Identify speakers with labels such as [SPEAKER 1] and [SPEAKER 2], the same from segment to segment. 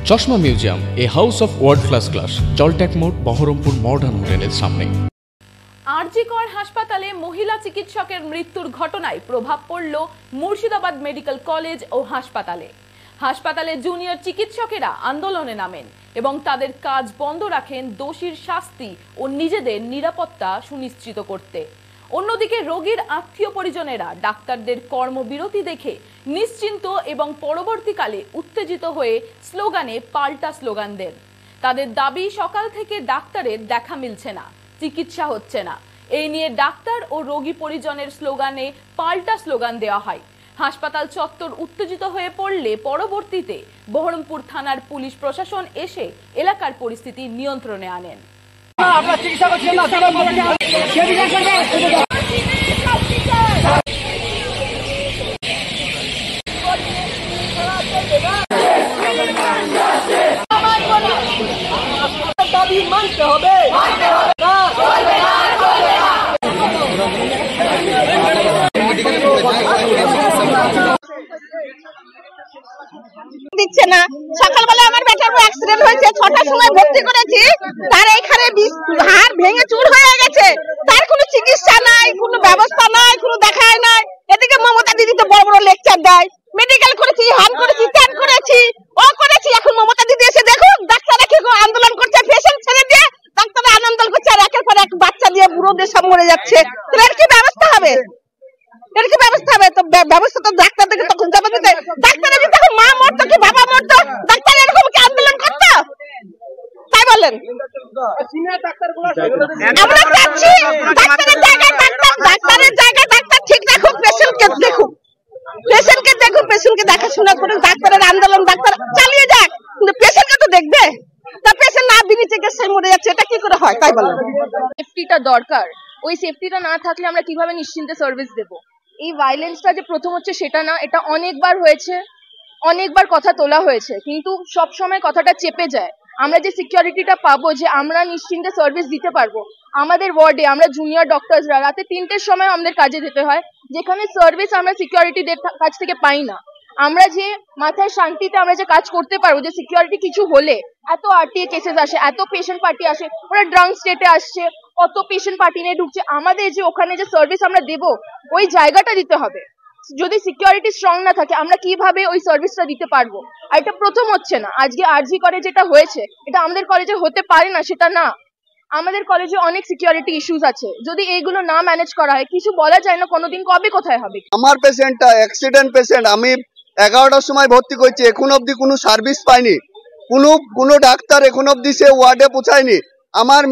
[SPEAKER 1] চশমা museum, a house of world class, জলট্যাক মোড়, বহরমপুর মডার্ন হোটেলের সামনে।
[SPEAKER 2] আরজি কর হাসপাতালে মহিলা চিকিৎসকের মৃত্যুর ঘটনায় প্রভাব পড়ল মুর্শিদাবাদ মেডিকেল কলেজ ও হাসপাতালে। হাসপাতালে জুনিয়র চিকিৎসকেরা আন্দোলনে নামেন এবং তাদের কাজ বন্ধ রাখেন দোষীর শাস্তি ও নিজেদের নিরাপত্তা সুনিশ্চিত করতে। অন্যদিকে রোগীর আত্মীয় পরিজনেরা ডাক্তারদের কর্মবিরতি দেখে নিশ্চিন্ত এবং পরবর্তীকালে উত্তেজিত হয়ে স্লোগানে পাল্টা স্লোগান দেন। তাদের দাবি, সকাল থেকে ডাক্তারের দেখা মিলছে না, চিকিৎসা হচ্ছে না। এই নিয়ে ডাক্তার ও রোগী পরিজনের স্লোগানে পাল্টা স্লোগান দেওয়া হয়। হাসপাতাল চত্বর উত্তেজিত হয়ে পড়লে পরবর্তীতে বহরমপুর থানার পুলিশ প্রশাসন এসে এলাকার পরিস্থিতি নিয়ন্ত্রণে আনেন।
[SPEAKER 3] দিচ্ছে না। সকালবেলা আমার বেটার অ্যাক্সিডেন্ট হয়েছে, 6টার সময় ভর্তি করেছি, তার এইখানে হাড় ভেঙে চুর হয়ে গেছে, তার কোনো চিকিৎসা নাই, কোনো ব্যবস্থা নাই, কোনো দেখায় নাই। এদিকে মমতা দিদি তো বড় বড় লেকচার দেয়, মেডিকেল করেছি, হান করেছি, ত্যান করেছি, ও করেছি। এখন মমতা দিদি এসে দেখুন ডাক্তাররা কি আন্দোলন করছে, পেশেন্ট ছেড়ে দিয়ে ডাক্তাররা আনন্দ করছে, আর একের পর এক বাচ্চা দিয়ে বুড়োদের সব মরে যাচ্ছে। তাহলে এর কি ব্যবস্থা হবে? এর কি ব্যবস্থা হবে? তো ব্যবস্থা তো ডাক্তারদেরকে তখন জবাব দিতে। ডাক্তারের যদি তখন মা মরতো কি বাবা মরতো, ডাক্তার এরকম কি আন্দোলন করতো? তাই বলেন। আমরা চাচ্ছি ডাক্তারের জায়গায় ডাক্তার ঠিক রাখুন, পেশেন্টকে দেখুন, পেশেন্টকে দেখাশোনা করুন। ডাক্তারের আন্দোলন ডাক্তার চালিয়ে যাক, কিন্তু পেশেন্টকে তো দেখবে। তা পেশেন্ট না বিনি চিকিৎসায় মরে যাচ্ছে, এটা কি করে হয়? তাই বলেন।
[SPEAKER 4] সেফটিটা দরকার, ওই সেফটিটা না থাকলে আমরা কিভাবে নিশ্চিন্তে সার্ভিস দেব? এই ভায়োলেন্সটা যে প্রথম হচ্ছে সেটা না, এটা অনেকবার হয়েছে, অনেকবার কথা তোলা হয়েছে, কিন্তু সব সময় কথাটা চেপে যায়। আমরা যে সিকিউরিটিটা পাবো, যে আমরা নিশ্চিন্তে সার্ভিস দিতে পারবো, আমাদের ওয়ার্ডে আমরা জুনিয়র ডক্টরসরা রাতে 3টের সময় আমাদের কাজে যেতে হয়, যেখানে সার্ভিস আমরা সিকিউরিটিদের কাছ থেকে পাই না। আমরা যে মাথায় শান্তিতে আমরা যে কাজ করতে পারবো, যে সিকিউরিটি কিছু হলে এত আরটিএ কেসেস আসে, এত পেশেন্ট পার্টি আসে, ওরা ড্রাঙ্ক স্টেটে আসছে, কত পেশেন্ট পার্টি নিয়ে ঢুকছে, আমাদের যে ওখানে যে সার্ভিস আমরা দেবো ওই জায়গাটা দিতে হবে। যদি সিকিউরিটি স্ট্রং না থাকে আমরা কিভাবে ওই সার্ভিসটা দিতে পারবো? আর এটা প্রথম হচ্ছে না, আজকে আরজি করে যেটা হয়েছে এটা আমাদের কলেজে হতে পারে না, সেটা না। আমাদের কলেজে অনেক সিকিউরিটি ইস্যুস আছে, যদি এইগুলো না ম্যানেজ করা হয় কিছু বলা যায় না কোনোদিন কবে কোথায় হবে।
[SPEAKER 5] আমার পেশেন্টটা অ্যাক্সিডেন্ট পেশেন্ট, আমি 11টার সময় ভর্তি করছি, এখন অবধি কোনো সার্ভিস পাইনি, কোনো ডাক্তার এখন অবধি সে ওয়ার্ডে পৌঁছায়নি। আমার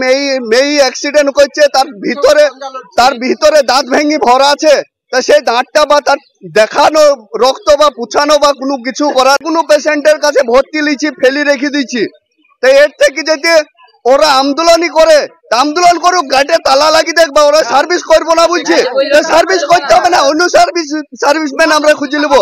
[SPEAKER 5] মেয়ে অ্যাক্সিডেন্ট করছে, তার ভিতরে দাঁত ভেঙে ভরা আছে, তা সেই দাঁতটা বা তার দেখানো রক্ত বা পুছানো বা কোনো কিছু করার, কোনো পেশেন্টের কাছে ভর্তি লিছি ফেলি রেখে দিচ্ছি। তো এর থেকে যদি ওরা আন্দোলনই করে, আন্দোলন করুক, গাটে তালা লাগিয়ে দেখবা, ওরা সার্ভিস করবো না বলছে, সার্ভিস করতে হবে না, অন্য সার্ভিসম্যান আমরা খুঁজে নেবো,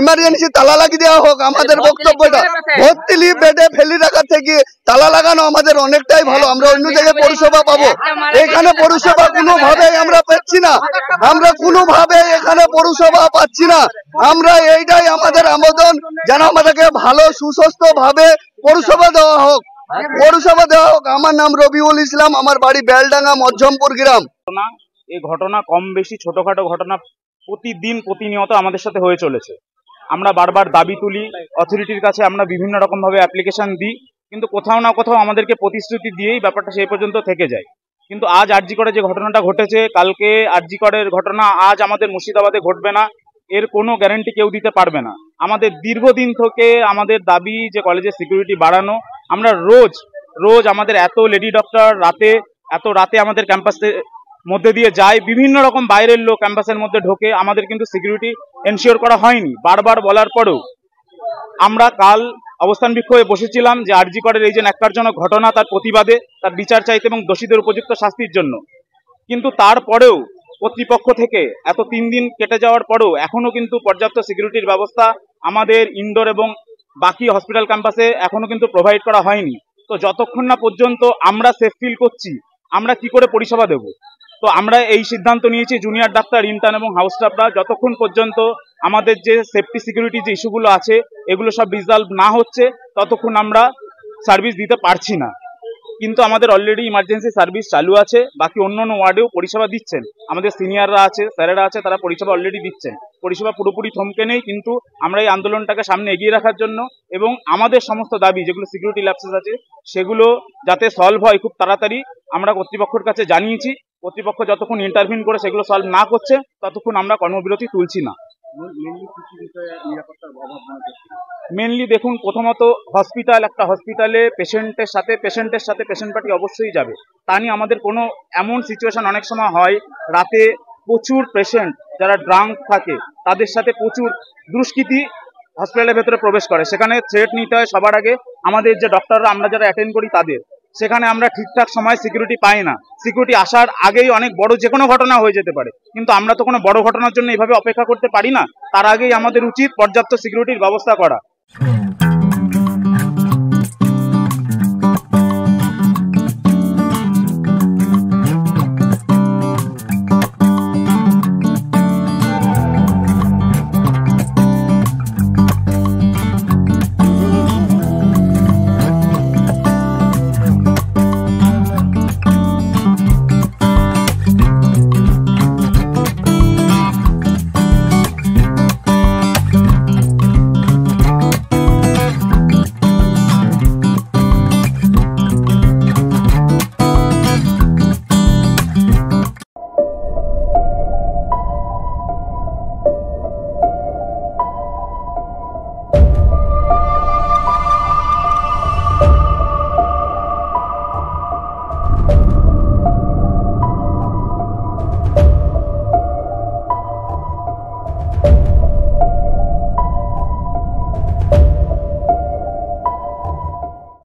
[SPEAKER 5] ইমার্জেন্সি তালা লাগিয়ে দেওয়া হোক। আমাদের বক্তব্যটা ভর্তি লি বেডে ফেলি রাখার থেকে তালা লাগানো আমাদের অনেকটাই ভালো, আমরা অন্য জায়গায় পরিষেবা পাবো, এখানে পরিষেবা কোনোভাবে আমরা পাচ্ছি না, আমরা কোনোভাবে এখানে পরিষেবা পাচ্ছি না। আমরা এইটাই আমাদের আবেদন, যেন আমাদেরকে ভালো সুস্বাস্থ্য ভাবে পরিষেবা দেওয়া হোক। আমার নাম রবিউল ইসলাম, আমার বাড়ি বেলডাঙ্গা, মধ্যমপুর গ্রাম।
[SPEAKER 6] এই ঘটনা কম বেশি ছোটখাটো ঘটনা প্রতিদিন প্রতিনিয়ত আমাদের সাথে হয়ে চলেছে। আমরা বারবার দাবি তুলি, অথরিটির কাছে আমরা বিভিন্ন রকম ভাবে অ্যাপ্লিকেশন দিই, কিন্তু কোথাও না কোথাও আমাদেরকে প্রতিশ্রুতি দিয়েই ব্যাপারটা সেই পর্যন্ত থেকে যায়। কিন্তু আজ আরজি করে যে ঘটনাটা ঘটেছে, কালকে আরজি করের ঘটনা আজ আমাদের মুর্শিদাবাদে ঘটবে না, এর কোনো গ্যারান্টি কেউ দিতে পারবে না। আমাদের দীর্ঘদিন থেকে আমাদের দাবি যে কলেজের সিকিউরিটি বাড়ানো। আমরা রোজ আমাদের এত লেডি ডক্টর এত রাতে আমাদের ক্যাম্পাসের মধ্যে দিয়ে যায়, বিভিন্ন রকম বাইরের লোক ক্যাম্পাসের মধ্যে ঢোকে, আমাদের কিন্তু সিকিউরিটি এনশিওর করা হয়নি। বারবার বলার পরেও আমরা কাল অবস্থান বিক্ষোভে বসেছিলাম যে আরজি করের এই যে ন্যাক্কারজনক ঘটনা তার প্রতিবাদে, তার বিচার চাইতে এবং দোষীদের উপযুক্ত শাস্তির জন্য। কিন্তু তারপরেও কর্তৃপক্ষ থেকে এত 3 দিন কেটে যাওয়ার পরেও এখনো কিন্তু পর্যাপ্ত সিকিউরিটির ব্যবস্থা আমাদের ইনডোর এবং বাকি হসপিটাল ক্যাম্পাসে এখনো কিন্তু প্রোভাইড করা হয়নি। তো যতক্ষণ না পর্যন্ত আমরা সেফ ফিল করছি, আমরা কি করে পরিষেবা দেব? তো আমরা এই সিদ্ধান্ত নিয়েছি জুনিয়র ডাক্তার, ইন্টার্ন এবং হাউস স্টাফরা যতক্ষণ পর্যন্ত আমাদের যে সেফটি সিকিউরিটি যে ইস্যুগুলো আছে এগুলো সব রিজলভ না হচ্ছে ততক্ষণ আমরা সার্ভিস দিতে পারছি না। কিন্তু আমাদের অলরেডি ইমার্জেন্সি সার্ভিস চালু আছে, বাকি অন্য অন্য ওয়ার্ডেও পরিষেবা দিচ্ছেন, আমাদের সিনিয়ররা আছে, স্যারেরা আছে, তারা পরিষেবা অলরেডি দিচ্ছেন। পরিষেবা পুরোপুরি থমকে নেই, কিন্তু আমরা এই আন্দোলনটাকে সামনে এগিয়ে রাখার জন্য এবং আমাদের সমস্ত দাবি যেগুলো সিকিউরিটি ল্যাপসেস আছে সেগুলো যাতে সলভ হয় খুব তাড়াতাড়ি আমরা কর্তৃপক্ষের কাছে জানিয়েছি। কর্তৃপক্ষ যতক্ষণ ইন্টারভিন করে সেগুলো সলভ না করছে ততক্ষণ আমরা কর্মবিরতি তুলছি না। মেনলি দেখুন, প্রথমত হসপিটাল, একটা হসপিটালে পেশেন্টের সাথে পেশেন্ট পার্টি অবশ্যই যাবে। তা নিয়ে আমাদের কোনো এমন সিচুয়েশন অনেক সময় হয়, রাতে প্রচুর পেশেন্ট যারা ড্রাঙ্ক থাকে তাদের সাথে প্রচুর দুষ্কৃতী হসপিটালের ভেতরে প্রবেশ করে, সেখানে থ্রেট নিতে হয় সবার আগে আমাদের যে ডক্টররা আমরা যারা অ্যাটেন্ড করি তাদের। সেখানে আমরা ঠিকঠাক সময় সিকিউরিটি পাই না, সিকিউরিটি আসার আগেই অনেক বড় যে কোনো ঘটনা হয়ে যেতে পারে, কিন্তু আমরা তো কোনো বড় ঘটনার জন্য এইভাবে অপেক্ষা করতে পারি না। তার আগেই আমাদের উচিত পর্যাপ্ত সিকিউরিটির ব্যবস্থা করা।